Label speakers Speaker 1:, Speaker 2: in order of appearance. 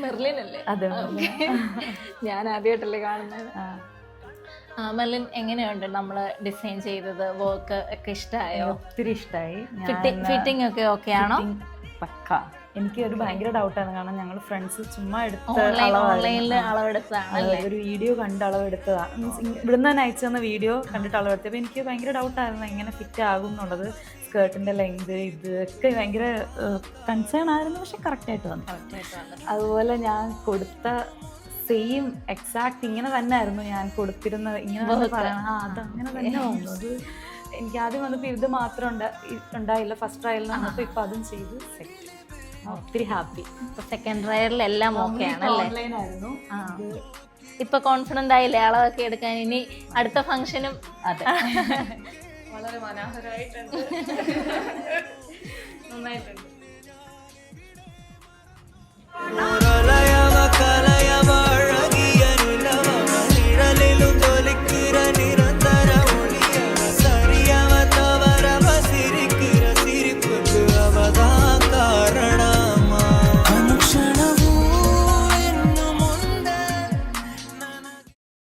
Speaker 1: Merlin അല്ലേ?
Speaker 2: അതെ.
Speaker 1: ഞാൻ ആദ്യമായിട്ടല്ലേ കാണുന്നത്. മെർലിൻ, എങ്ങനെയുണ്ട് നമ്മള് ഡിസൈൻ ചെയ്തത്? വർക്ക് ഒക്കെ ഇഷ്ടമായോ?
Speaker 2: ഒത്തിരി ഇഷ്ടമായി.
Speaker 1: ഫിറ്റിംഗ് ഒക്കെ ഓക്കെ ആണോ?
Speaker 2: പക്ക. എനിക്ക് ഒരു ഭയങ്കര ഡൗട്ടാണ്, കാരണം ഞങ്ങൾ ഫ്രണ്ട്സ് ചുമ്മാ
Speaker 1: ഓൺലൈനിൽ അളവെടുത്തതാണ്.
Speaker 2: ഒരു വീഡിയോ കണ്ട് അളവെടുത്തതാണ്. ഇവിടുന്ന് തന്നെ അയച്ചു തന്ന വീഡിയോ കണ്ടിട്ട് അളവെടുത്തപ്പോൾ എനിക്ക് ഭയങ്കര ഡൗട്ടായിരുന്നു എങ്ങനെ ഫിറ്റ് ആകും എന്നുള്ളത്. സ്കേർട്ടിന്റെ ലെങ്ത് ഇതൊക്കെ ഭയങ്കര കൺസേൺ ആയിരുന്നു, പക്ഷെ കറക്റ്റായിട്ട് വന്നു. അതുപോലെ ഞാൻ കൊടുത്ത സെയിം എക്സാക്ട് ഇങ്ങനെ തന്നെ ആയിരുന്നു ഞാൻ കൊടുത്തിരുന്നത്. ഇങ്ങനെ പറയണം, അതങ്ങനെ തന്നെ വന്നു. അത് എനിക്ക് ആദ്യം വന്നപ്പോൾ ഇത് മാത്രം ഉണ്ടായില്ല ഫസ്റ്റ് ട്രയലിൽ വന്നപ്പോൾ. ഇപ്പം അതും ചെയ്ത് സെറ്റ്. ഒത്തിരി ഹാപ്പി.
Speaker 1: സെക്കൻഡ് ട്രയലിൽ എല്ലാം ഓക്കെ ആണല്ലേ?
Speaker 2: ഓൺലൈൻ ആയിരുന്നു.
Speaker 1: ഇപ്പൊ കോൺഫിഡന്റ് ആയില്ലേ അളവൊക്കെ എടുക്കാൻ? ഇനി അടുത്ത ഫംഗ്ഷനും
Speaker 2: അതെ.
Speaker 3: വളരെ മനോഹരമായിട്ടുണ്ട്, നന്നായിട്ടുണ്ട്.